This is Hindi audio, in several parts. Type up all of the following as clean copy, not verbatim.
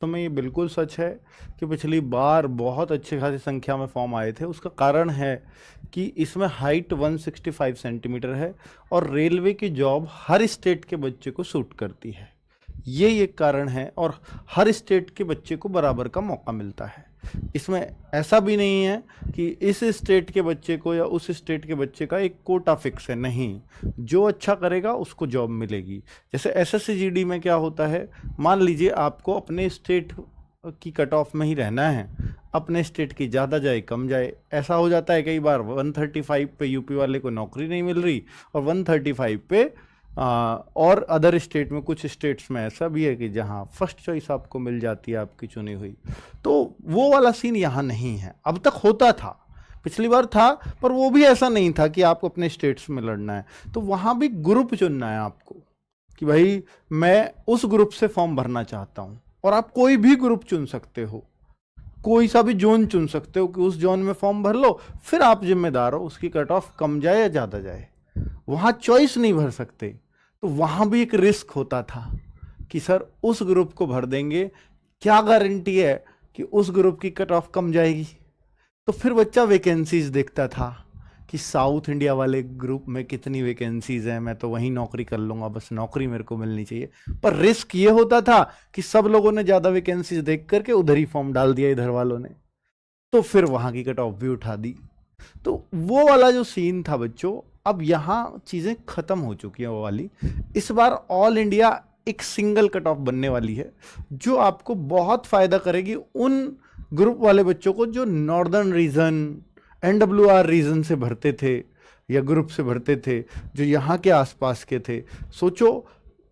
तो में ये बिल्कुल सच है कि पिछली बार बहुत अच्छे खासी संख्या में फॉर्म आए थे। उसका कारण है कि इसमें हाइट 165 सेंटीमीटर है और रेलवे की जॉब हर स्टेट के बच्चे को सूट करती है। ये एक कारण है और हर स्टेट के बच्चे को बराबर का मौका मिलता है। इसमें ऐसा भी नहीं है कि इस स्टेट के बच्चे को या उस स्टेट के बच्चे का एक कोटा फिक्स है, नहीं, जो अच्छा करेगा उसको जॉब मिलेगी। जैसे एसएससी में क्या होता है, मान लीजिए आपको अपने स्टेट की कट ऑफ में ही रहना है, अपने स्टेट की ज़्यादा जाए कम जाए। ऐसा हो जाता है कई बार 135 पे यूपी वाले को नौकरी नहीं मिल रही और 135 पे और अदर स्टेट में, कुछ स्टेट्स में ऐसा भी है कि जहां फर्स्ट चॉइस आपको मिल जाती है आपकी चुनी हुई। तो वो वाला सीन यहाँ नहीं है। अब तक होता था, पिछली बार था, पर वो भी ऐसा नहीं था कि आपको अपने स्टेट्स में लड़ना है। तो वहां भी ग्रुप चुनना है आपको कि भाई मैं उस ग्रुप से फॉर्म भरना चाहता हूं, और आप कोई भी ग्रुप चुन सकते हो, कोई सा भी जोन चुन सकते हो कि उस जोन में फॉर्म भर लो, फिर आप जिम्मेदार हो उसकी कट ऑफ कम जाए या ज़्यादा जाए। वहां चॉइस नहीं भर सकते। तो वहां भी एक रिस्क होता था कि सर उस ग्रुप को भर देंगे, क्या गारंटी है कि उस ग्रुप की कट ऑफ कम जाएगी। तो फिर बच्चा वैकेंसीज देखता था कि साउथ इंडिया वाले ग्रुप में कितनी वैकेंसीज हैं, मैं तो वहीं नौकरी कर लूंगा, बस नौकरी मेरे को मिलनी चाहिए। पर रिस्क ये होता था कि सब लोगों ने ज्यादा वैकेंसीज देख करके उधर ही फॉर्म डाल दिया इधर वालों ने, तो फिर वहां की कट ऑफ भी उठा दी। तो वो वाला जो सीन था बच्चों, अब यहां चीजें खत्म हो चुकी हैं वो वाली। इस बार ऑल इंडिया एक सिंगल कट ऑफ बनने वाली है, जो आपको बहुत फायदा करेगी उन ग्रुप वाले बच्चों को जो नॉर्दर्न रीजन, एनडब्ल्यूआर रीजन से भरते थे या ग्रुप से भरते थे, जो यहाँ के आसपास के थे। सोचो,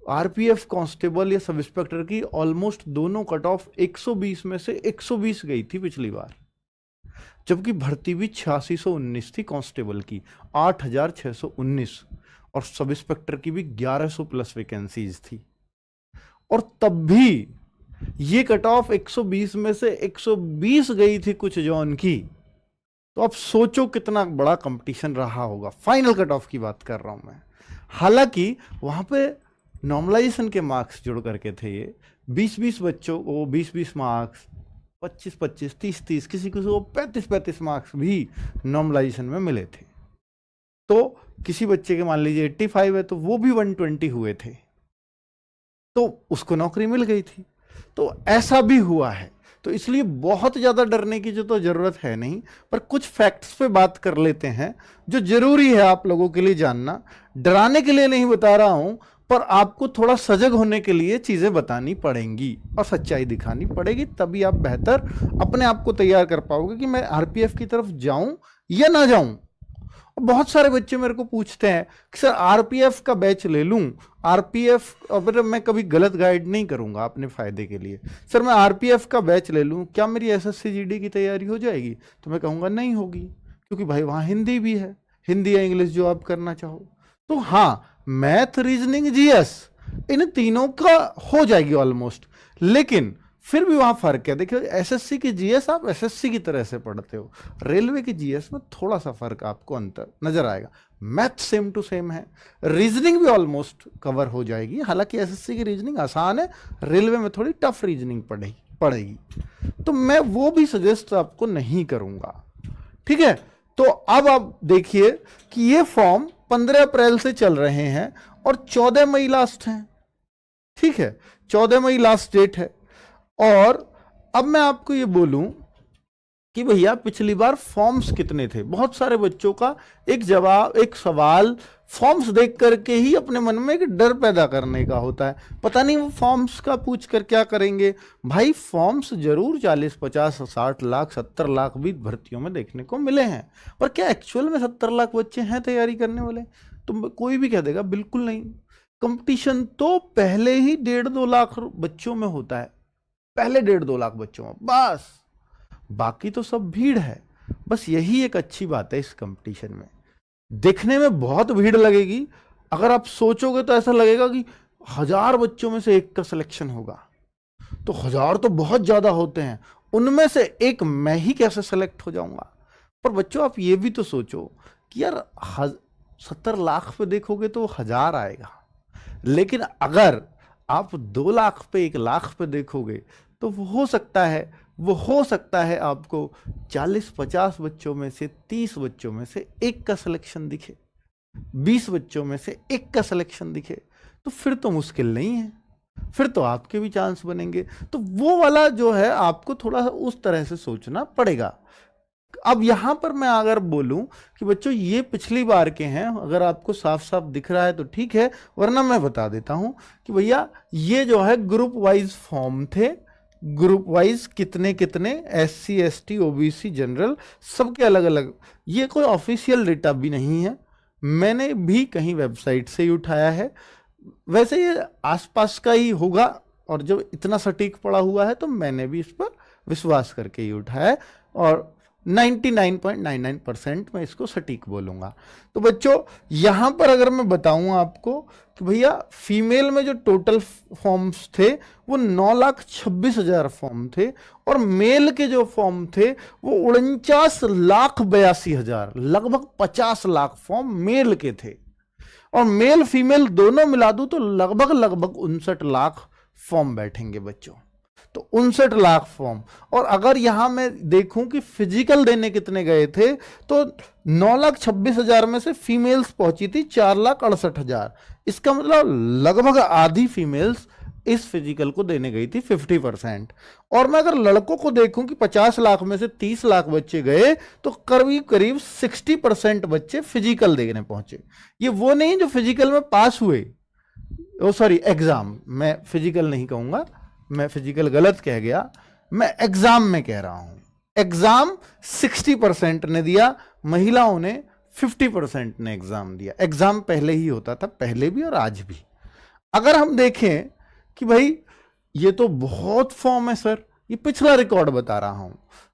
आरपीएफ कांस्टेबल या सब इंस्पेक्टर की ऑलमोस्ट दोनों कट ऑफ 120 में से 120 गई थी पिछली बार, जबकि भर्ती भी 8619 थी कांस्टेबल की, 8619, और सब इंस्पेक्टर की भी 1100 प्लस वैकेंसीज थी। और तब भी ये कट ऑफ 120 में से 120 गई थी कुछ जोन की। तो अब सोचो कितना बड़ा कंपटीशन रहा होगा। फाइनल कट ऑफ की बात कर रहा हूं मैं। हालांकि वहां पे नॉर्मलाइजेशन के मार्क्स जुड़ करके थे, ये 20-20 बच्चों को 20-20 मार्क्स, 25-25, 30-30, किसी किसी को 35-35 मार्क्स भी नॉर्मलाइजेशन में मिले थे। तो किसी बच्चे के मान लीजिए 85 है तो वो भी 120 हुए थे, तो उसको नौकरी मिल गई थी। तो ऐसा भी हुआ है। तो इसलिए बहुत ज्यादा डरने की जो तो जरूरत है नहीं, पर कुछ फैक्ट्स पे बात कर लेते हैं जो जरूरी है आप लोगों के लिए जानना। डराने के लिए नहीं बता रहा हूं, पर आपको थोड़ा सजग होने के लिए चीजें बतानी पड़ेंगी और सच्चाई दिखानी पड़ेगी, तभी आप बेहतर अपने आप को तैयार कर पाओगे कि मैं आरपीएफ की तरफ जाऊं या ना जाऊं। बहुत सारे बच्चे मेरे को पूछते हैं कि सर आरपीएफ का बैच ले लूं, आरपीएफ, और मैं कभी गलत गाइड नहीं करूंगा अपने फायदे के लिए, सर मैं आरपीएफ का बैच ले लूं, क्या मेरी एसएससी जीडी की तैयारी हो जाएगी? तो मैं कहूंगा नहीं होगी, क्योंकि भाई वहां हिंदी भी है, हिंदी या इंग्लिश जो आप करना चाहो। तो हाँ, मैथ, रीजनिंग, जीएस, इन तीनों का हो जाएगी ऑलमोस्ट, लेकिन फिर भी वहां फर्क है। देखिए, एसएससी की जीएस आप एसएससी की तरह से पढ़ते हो, रेलवे की जीएस में थोड़ा सा फर्क आपको अंतर नजर आएगा। मैथ सेम टू सेम है, रीजनिंग भी ऑलमोस्ट कवर हो जाएगी। हालांकि एसएससी की रीजनिंग आसान है, रेलवे में थोड़ी टफ रीजनिंग पड़ेगी। तो मैं वो भी सजेस्ट आपको नहीं करूंगा, ठीक है। तो अब आप देखिए कि ये फॉर्म 15 अप्रैल से चल रहे हैं और 14 मई लास्ट है, ठीक है, 14 मई लास्ट डेट है। और अब मैं आपको ये बोलूं कि भैया पिछली बार फॉर्म्स कितने थे। बहुत सारे बच्चों का एक सवाल फॉर्म्स देख करके ही अपने मन में एक डर पैदा करने का होता है, पता नहीं वो फॉर्म्स का पूछ कर क्या करेंगे। भाई फॉर्म्स जरूर 40, 50, 60 लाख, 70 लाख भी भर्तियों में देखने को मिले हैं, पर क्या एक्चुअल में 70 लाख बच्चे हैं तैयारी करने वाले? तो कोई भी कह देगा बिल्कुल नहीं। कंपटीशन तो पहले ही 1.5-2 लाख बच्चों में होता है, पहले 1.5-2 लाख बच्चों में बस, बाकी तो सब भीड़ है। बस यही एक अच्छी बात है इस कंपटीशन में। देखने में बहुत भीड़ लगेगी, अगर आप सोचोगे तो ऐसा लगेगा कि 1000 बच्चों में से एक का सिलेक्शन होगा, तो 1000 तो बहुत ज्यादा होते हैं, उनमें से एक मैं ही कैसे सेलेक्ट हो जाऊंगा। पर बच्चों आप ये भी तो सोचो कि यार 70 लाख पे देखोगे तो 1000 आएगा, लेकिन अगर आप 2 लाख पे, 1 लाख पे देखोगे तो वो हो सकता है आपको 40-50 बच्चों में से 30 बच्चों में से एक का सिलेक्शन दिखे, 20 बच्चों में से एक का सिलेक्शन दिखे, तो फिर तो मुश्किल नहीं है, फिर तो आपके भी चांस बनेंगे। तो वो वाला जो है आपको थोड़ा सा उस तरह से सोचना पड़ेगा। अब यहां पर मैं अगर बोलूं कि बच्चों ये पिछली बार के हैं, अगर आपको साफ साफ दिख रहा है तो ठीक है, वरना मैं बता देता हूं कि भैया ये जो है ग्रुप वाइज फॉर्म थे, ग्रुप वाइज कितने कितने SC ST OBC जनरल सबके अलग अलग, ये कोई ऑफिशियल डेटा भी नहीं है, मैंने भी कहीं वेबसाइट से ही उठाया है। वैसे ये आसपास का ही होगा, और जब इतना सटीक पड़ा हुआ है तो मैंने भी इस पर विश्वास करके ही उठाया है, और 99.99% मैं इसको सटीक बोलूंगा। तो बच्चों यहां पर अगर मैं बताऊं आपको कि भैया फीमेल में जो टोटल फॉर्म्स थे वो 9,26,000 फॉर्म थे, और मेल के जो फॉर्म थे वो 49,82,000, लगभग 50 लाख फॉर्म मेल के थे, और मेल फीमेल दोनों मिला दूं तो लगभग 59 लाख फॉर्म बैठेंगे बच्चों। तो 59 लाख फॉर्म, और अगर यहां मैं देखूं कि फिजिकल देने कितने गए थे तो 9,26,000 में से फीमेल्स पहुंची थी 4,68,000, इसका मतलब लगभग आधी फीमेल्स इस फिजिकल को देने गई थी, 50%। और मैं अगर लड़कों को देखूं कि 50 लाख में से 30 लाख बच्चे गए तो करीब करीब 60% बच्चे फिजिकल देने पहुंचे। ये वो नहीं जो फिजिकल में पास हुए, ओ सॉरी एग्जाम, मैं फिजिकल नहीं कहूंगा, मैं फिजिकल गलत कह गया, मैं एग्जाम में कह रहा हूं। एग्जाम 60% ने दिया, महिलाओं ने 50% ने एग्जाम दिया। एग्जाम पहले ही होता था, पहले भी और आज भी। अगर हम देखें कि भाई ये तो बहुत फॉर्म है सर, ये पिछला रिकॉर्ड बता रहा हूं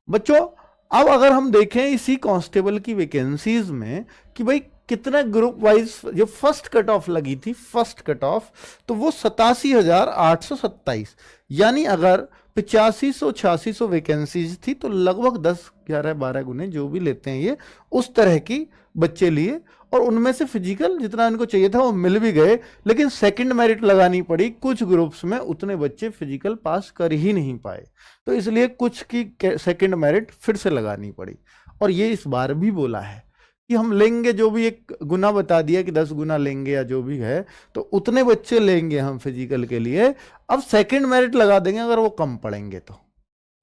बच्चों। अब अगर हम देखें इसी कांस्टेबल की वैकेंसीज में कि भाई कितने ग्रुप वाइज जो फर्स्ट कट ऑफ लगी थी, फर्स्ट कट ऑफ, तो वो 87,827, यानी अगर 8500-8600 वैकेंसीज थी तो लगभग 10-11-12 गुने जो भी लेते हैं ये, उस तरह की बच्चे लिए, और उनमें से फिजिकल जितना इनको चाहिए था वो मिल भी गए, लेकिन सेकंड मेरिट लगानी पड़ी। कुछ ग्रुप्स में उतने बच्चे फिजिकल पास कर ही नहीं पाए, तो इसलिए कुछ की सेकंड मेरिट फिर से लगानी पड़ी। और ये इस बार भी बोला है कि हम लेंगे, जो भी एक गुना बता दिया कि 10 गुना लेंगे या जो भी है, तो उतने बच्चे लेंगे हम फिजिकल के लिए। अब सेकंड मेरिट लगा देंगे अगर वो कम पड़ेंगे तो।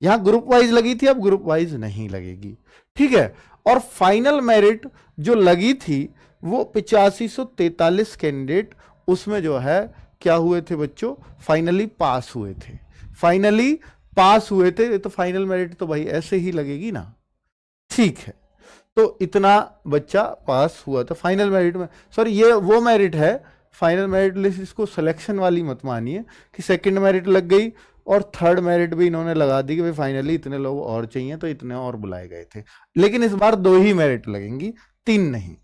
यहां ग्रुप वाइज लगी थी, अब ग्रुप वाइज नहीं लगेगी, ठीक है। और फाइनल मेरिट जो लगी थी वो 8543 कैंडिडेट, उसमें जो है क्या हुए थे बच्चों, फाइनली पास हुए थे, फाइनली पास हुए थे। तो फाइनल मेरिट तो भाई ऐसे ही लगेगी ना, ठीक है। तो इतना बच्चा पास हुआ था फाइनल मेरिट में। सॉरी ये वो मेरिट है, फाइनल मेरिट लिस्ट, इसको सिलेक्शन वाली मत मानिए कि सेकंड मेरिट लग गई और थर्ड मेरिट भी इन्होंने लगा दी कि भाई फाइनली इतने लोग और चाहिए तो इतने और बुलाए गए थे। लेकिन इस बार 2 ही मेरिट लगेंगी, 3 नहीं,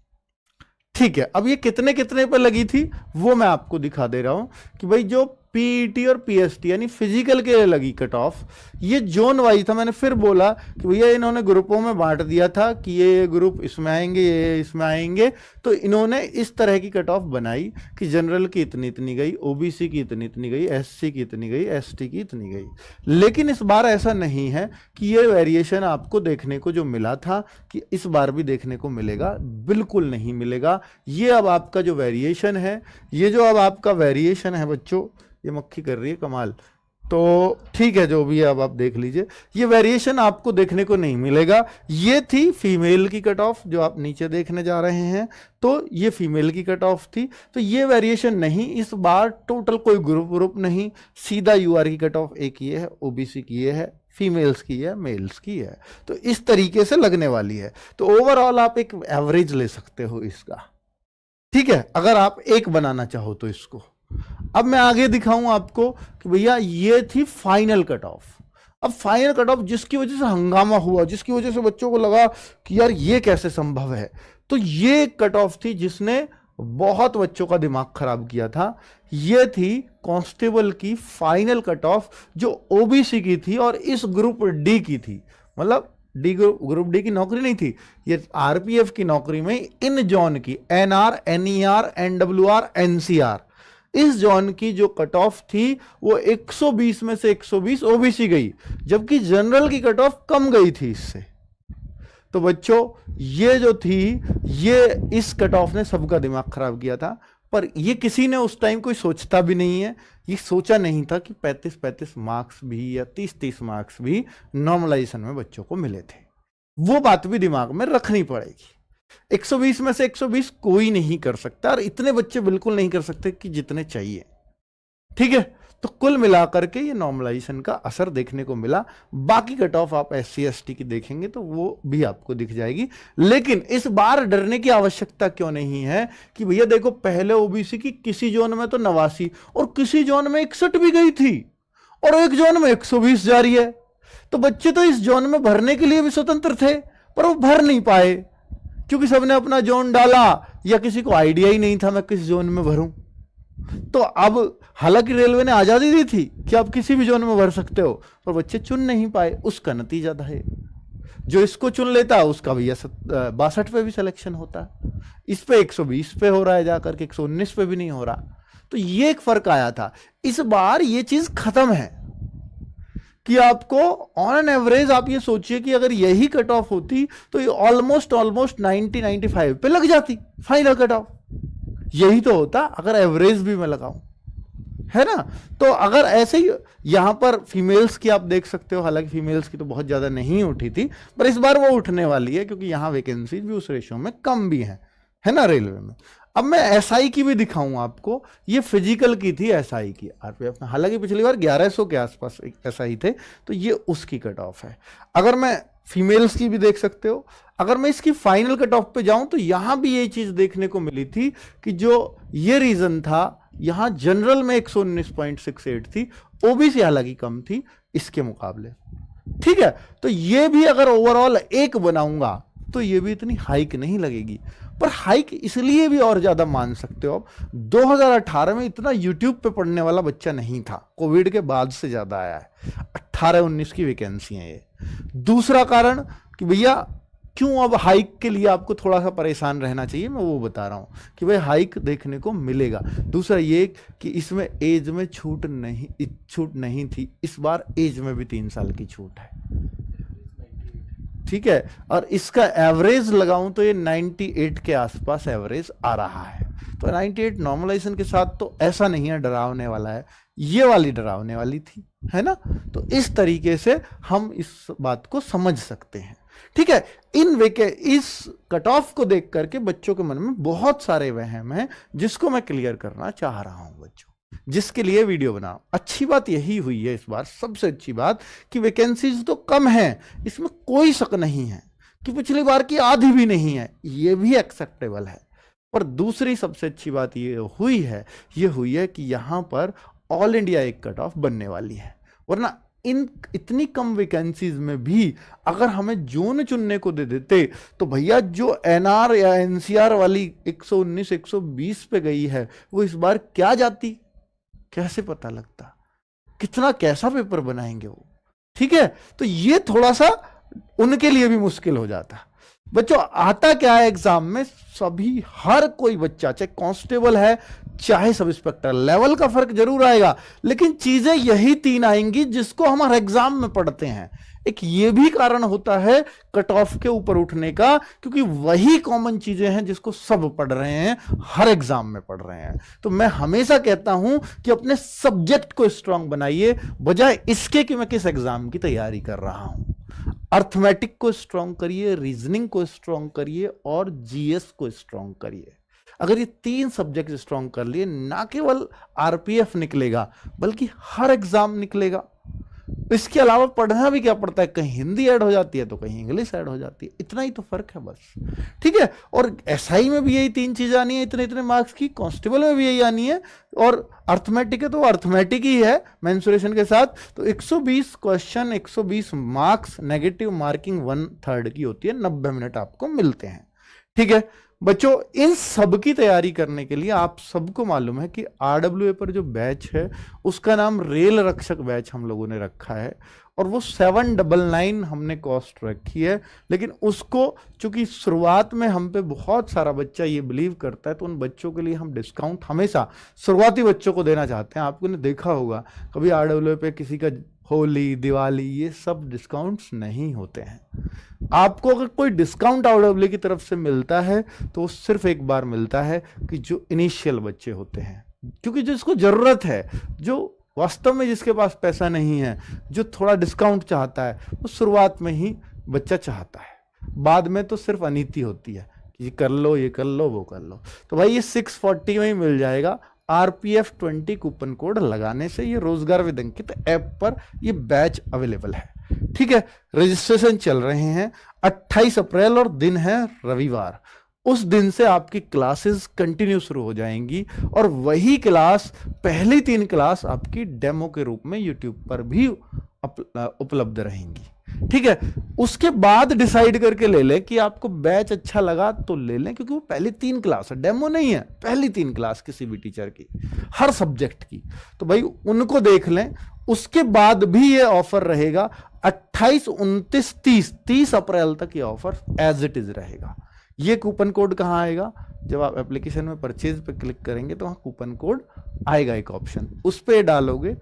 ठीक है। अब ये कितने कितने पे लगी थी वो मैं आपको दिखा दे रहा हूं कि भाई जो पीईटी और पीएसटी यानी फिजिकल के लिए लगी कट ऑफ, ये जोन वाइज था। मैंने फिर बोला कि भैया इन्होंने ग्रुपों में बांट दिया था कि ये ग्रुप इसमें आएंगे, ये इसमें आएंगे, तो इन्होंने इस तरह की कट ऑफ बनाई कि जनरल की इतनी इतनी गई, ओबीसी की इतनी इतनी गई, एससी की इतनी गई, एसटी की इतनी गई। लेकिन इस बार ऐसा नहीं है कि ये वेरिएशन आपको देखने को जो मिला था कि इस बार भी देखने को मिलेगा, बिल्कुल नहीं मिलेगा। ये अब आपका जो वेरिएशन है, ये जो अब आपका वेरिएशन है बच्चों, ये मक्खी कर रही है कमाल, तो ठीक है जो भी है अब आप देख लीजिए, ये वेरिएशन आपको देखने को नहीं मिलेगा। ये थी फीमेल की कट ऑफ जो आप नीचे देखने जा रहे हैं, तो ये फीमेल की कट ऑफ थी, तो ये वेरिएशन नहीं। इस बार टोटल कोई ग्रुप नहीं, सीधा यूआर की कट ऑफ एक ये है, ओबीसी की ये है, फीमेल्स की है, मेल्स की है, तो इस तरीके से लगने वाली है। तो ओवरऑल आप एक एवरेज ले सकते हो इसका, ठीक है, अगर आप एक बनाना चाहो तो इसको। अब मैं आगे दिखाऊं आपको कि भैया ये थी फाइनल कट ऑफ। अब फाइनल कट ऑफ जिसकी वजह से हंगामा हुआ, जिसकी वजह से बच्चों को लगा कि यार ये कैसे संभव है, तो ये कट ऑफ थी जिसने बहुत बच्चों का दिमाग खराब किया था। ये थी कांस्टेबल की फाइनल कट ऑफ जो ओबीसी की थी और इस ग्रुप डी की थी। मतलब डी ग्रुप डी की नौकरी नहीं थी, ये आरपीएफ की नौकरी में इन जॉन की, एनआर, एनईआर, एनडब्ल्यूआर, एनसीआर, इस जोन की जो कट ऑफ थी वो 120 में से 120 ओबीसी गई, जबकि जनरल की कट ऑफ कम गई थी इससे। तो बच्चों ये जो थी, ये इस कट ऑफ ने सबका दिमाग खराब किया था, पर ये किसी ने उस टाइम कोई सोचता भी नहीं है, ये सोचा नहीं था कि 35-35 मार्क्स भी या 30-30 मार्क्स भी नॉर्मलाइजेशन में बच्चों को मिले थे। वो बात भी दिमाग में रखनी पड़ेगी। 120 में से 120 कोई नहीं कर सकता, और इतने बच्चे बिल्कुल नहीं कर सकते कि जितने चाहिए। ठीक है, तो कुल मिलाकर के ये नॉर्मलाइजेशन का असर देखने को मिला। बाकी कट ऑफ आप SC ST की देखेंगे तो वो भी आपको दिख जाएगी। लेकिन इस बार डरने की आवश्यकता क्यों नहीं है कि भैया देखो, पहले ओबीसी की किसी जोन में तो 89 और किसी जोन में 61 भी गई थी, और एक जोन में 120 जा रही है। तो बच्चे तो इस जोन में भरने के लिए भी स्वतंत्र थे, पर वो भर नहीं पाए क्योंकि सबने अपना जोन डाला, या किसी को आइडिया ही नहीं था मैं किस जोन में भरूं। तो अब हालांकि रेलवे ने आजादी दी थी कि आप किसी भी जोन में भर सकते हो, पर बच्चे चुन नहीं पाए, उसका नतीजा था है। जो इसको चुन लेता उसका भैया 62 पे भी सिलेक्शन होता है, इस पे 120 पे हो रहा है, जाकर के 119 पे भी नहीं हो रहा। तो ये एक फर्क आया था। इस बार ये चीज खत्म है कि आपको ऑन एन एवरेज आप ये सोचिए कि अगर यही कट ऑफ होती तो ये ऑलमोस्ट 90-95 पे लग जाती फाइनल कट ऑफ। यही तो होता अगर एवरेज भी मैं लगाऊं, है ना। तो अगर ऐसे ही यहां पर फीमेल्स की आप देख सकते हो, हालांकि फीमेल्स की तो बहुत ज्यादा नहीं उठी थी, पर इस बार वो उठने वाली है क्योंकि यहां वैकेंसी भी उस रेशियो में कम भी है ना रेलवे में। अब मैं एसआई की भी दिखाऊं आपको। ये फिजिकल की थी एसआई की आरपीएफ में, हालांकि पिछली बार 1100 के आसपास एसआई थे, तो ये उसकी कट ऑफ है। अगर मैं फीमेल्स की भी देख सकते हो, अगर मैं इसकी फाइनल कट ऑफ पे जाऊं तो यहां भी ये चीज देखने को मिली थी कि जो ये रीजन था, यहां जनरल में 119.68 थी, ओबीसी हालांकि कम थी इसके मुकाबले। ठीक है, तो ये भी अगर ओवरऑल एक बनाऊंगा तो ये भी इतनी हाइक नहीं लगेगी, पर हाइक इसलिए भी और ज्यादा मान सकते हो आप, 2018 में इतना यूट्यूब पे पढ़ने वाला बच्चा नहीं था, कोविड के बाद से ज्यादा आया है। 18-19 की वैकेंसी है ये। दूसरा कारण कि भैया क्यों अब हाइक के लिए आपको थोड़ा सा परेशान रहना चाहिए, मैं वो बता रहा हूं कि भाई हाइक देखने को मिलेगा। दूसरा ये कि इसमें एज में छूट नहीं थी, इस बार एज में भी 3 साल की छूट है। ठीक है, और इसका एवरेज लगाऊं तो ये 98 के आसपास एवरेज आ रहा है। तो 98 नॉर्मलाइजेशन के साथ तो ऐसा नहीं है डरावने वाला है, ये वाली डरावने वाली थी, है ना। तो इस तरीके से हम इस बात को समझ सकते हैं। ठीक है, इस कट ऑफ को देख करके बच्चों के मन में बहुत सारे वहम हैं जिसको मैं क्लियर करना चाह रहा हूं बच्चों, जिसके लिए वीडियो बना। अच्छी बात यही हुई है इस बार, सबसे अच्छी बात कि वैकेंसीज तो कम है, इसमें कोई शक नहीं है कि पिछली बार की आधी भी नहीं है, ये भी एक्सेप्टेबल है। पर दूसरी सबसे अच्छी बात ये हुई है कि यहां पर ऑल इंडिया एक कट ऑफ बनने वाली है। वरना इतनी कम वैकेंसीज में भी अगर हमें जोन चुनने को दे देते तो भैया जो एनआर या एनसीआर वाली 119-120 पे गई है वो इस बार क्या जाती, कैसे पता लगता, कितना कैसा पेपर बनाएंगे वो। ठीक है, तो ये थोड़ा सा उनके लिए भी मुश्किल हो जाता। बच्चों आता क्या है एग्जाम में, सभी हर कोई बच्चा चाहे कांस्टेबल है चाहे सब इंस्पेक्टर, लेवल का फर्क जरूर आएगा, लेकिन चीजें यही 3 आएंगी जिसको हम हर एग्जाम में पढ़ते हैं। एक ये भी कारण होता है कट ऑफ के ऊपर उठने का, क्योंकि वही कॉमन चीजें हैं जिसको सब पढ़ रहे हैं, हर एग्जाम में पढ़ रहे हैं। तो मैं हमेशा कहता हूं कि अपने सब्जेक्ट को स्ट्रांग बनाइए, बजाय इसके कि मैं किस एग्जाम की तैयारी कर रहा हूं। अर्थमेटिक को स्ट्रांग करिए, रीजनिंग को स्ट्रांग करिए और जीएस को स्ट्रांग करिए। अगर ये 3 सब्जेक्ट स्ट्रांग कर लिए, ना केवल आरपीएफ निकलेगा बल्कि हर एग्जाम निकलेगा। इसके अलावा पढ़ना भी क्या पड़ता है, कहीं हिंदी ऐड हो जाती है तो कहीं इंग्लिश ऐड हो जाती है, इतना ही तो फर्क है बस। ठीक है, और एसआई में भी यही 3 चीजें आनी है इतने मार्क्स की, कांस्टेबल में भी यही आनी है, और अर्थमेटिक है तो अर्थमेटिक ही है मेंसुरेशन के साथ। तो 120 क्वेश्चन, 120 मार्क्स, नेगेटिव मार्किंग 1/3 की होती है, 90 मिनट आपको मिलते हैं। ठीक है, बच्चों इन सब की तैयारी करने के लिए आप सबको मालूम है कि आरडब्ल्यूए पर जो बैच है उसका नाम रेल रक्षक बैच हम लोगों ने रखा है, और वो 799 हमने कॉस्ट रखी है। लेकिन उसको चूंकि शुरुआत में हम पे बहुत सारा बच्चा ये बिलीव करता है, तो उन बच्चों के लिए हम डिस्काउंट हमेशा शुरुआती बच्चों को देना चाहते हैं। आपने देखा होगा कभी आरडब्ल्यूए पे किसी का होली, दिवाली, ये सब डिस्काउंट्स नहीं होते हैं। आपको अगर कोई डिस्काउंट आरडब्ल्यूए की तरफ से मिलता है तो वो सिर्फ एक बार मिलता है कि जो इनिशियल बच्चे होते हैं, क्योंकि जिसको जरूरत है, जो वास्तव में जिसके पास पैसा नहीं है, जो थोड़ा डिस्काउंट चाहता है, वो शुरुआत में ही बच्चा चाहता है, बाद में तो सिर्फ अनीति होती है कि ये कर लो, ये कर लो, वो कर लो। तो भाई ये 640 में ही मिल जाएगा। RPF 20 कूपन कोड लगाने से ये रोजगार विद अंकित ऐप पर ये बैच अवेलेबल है। ठीक है, रजिस्ट्रेशन चल रहे हैं 28 अप्रैल और दिन है रविवार। उस दिन से आपकी क्लासेस कंटिन्यू शुरू हो जाएंगी, और वही क्लास, पहली 3 क्लास आपकी डेमो के रूप में यूट्यूब पर भी उपलब्ध रहेंगी। ठीक है, उसके बाद डिसाइड करके ले लें कि आपको बैच अच्छा लगा तो ले लें, क्योंकि वो पहली 3 क्लास है, डेमो नहीं है, पहली 3 क्लास किसी भी टीचर की, हर सब्जेक्ट की। तो भाई उनको देख लें। उसके बाद भी ये ऑफर रहेगा 28, 29, 30 अप्रैल तक ये ऑफर एज इट इज रहेगा। ये कूपन कोड कहाँ आएगा? जब आप एप्लीकेशन में परचेज पे क्लिक करेंगे तो वहाँ कूपन कोड आएगा एक ऑप्शन, उस पर डालोगे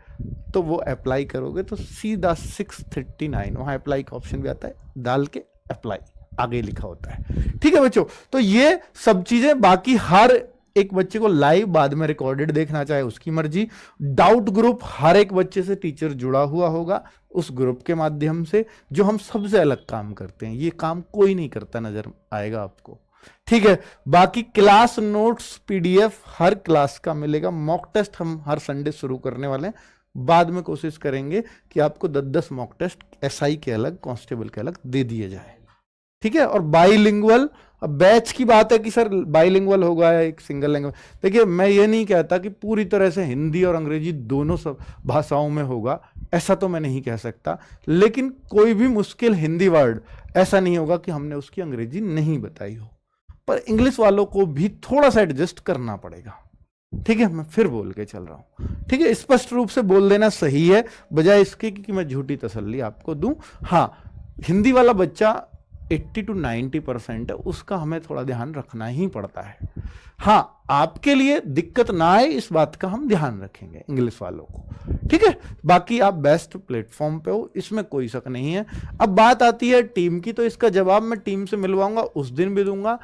तो वो अप्लाई करोगे तो सीधा 639 वहाँ अप्लाई का ऑप्शन भी आता है, डाल के अप्लाई आगे लिखा होता है। ठीक है बच्चों, तो ये सब चीजें, बाकी हर एक बच्चे को लाइव बाद में रिकॉर्डेड देखना चाहे उसकी मर्जी। डाउट ग्रुप, हर एक बच्चे से टीचर जुड़ा हुआ होगा उस ग्रुप के माध्यम से, जो हम सबसे अलग काम करते हैं, ये काम कोई नहीं करता, नजर आएगा आपको। ठीक है, बाकी क्लास नोट्स PDF हर क्लास का मिलेगा। मॉक टेस्ट हम हर संडे शुरू करने वाले हैं, बाद में कोशिश करेंगे कि आपको 10-10 मॉक टेस्ट SI के अलग, कांस्टेबल के अलग दे दिए जाए। ठीक है, और बाइलिंगुअल, अब बैच की बात है कि सर बाइलिंगुअल होगा या एक सिंगल लैंग्वेज। देखिए, मैं ये नहीं कहता कि पूरी तरह से हिंदी और अंग्रेजी दोनों सब भाषाओं में होगा, ऐसा तो मैं नहीं कह सकता, लेकिन कोई भी मुश्किल हिंदी वर्ड ऐसा नहीं होगा कि हमने उसकी अंग्रेजी नहीं बताई हो। पर इंग्लिश वालों को भी थोड़ा सा एडजस्ट करना पड़ेगा। ठीक है, मैं फिर बोल के चल रहा हूं। ठीक है, स्पष्ट रूप से बोल देना सही है, बजाय इसके कि मैं झूठी तसल्ली आपको दूं। हाँ, हिंदी वाला बच्चा 80 to 90% है, उसका हमें थोड़ा ध्यान रखना ही पड़ता है। हाँ, आपके लिए दिक्कत ना आए इस बात का हम ध्यान रखेंगे इंग्लिश वालों को। ठीक है, बाकी आप बेस्ट प्लेटफॉर्म पे हो, इसमें कोई शक नहीं है। अब बात आती है टीम की, तो इसका जवाब मैं टीम से मिलवाऊंगा, उस दिन भी दूंगा।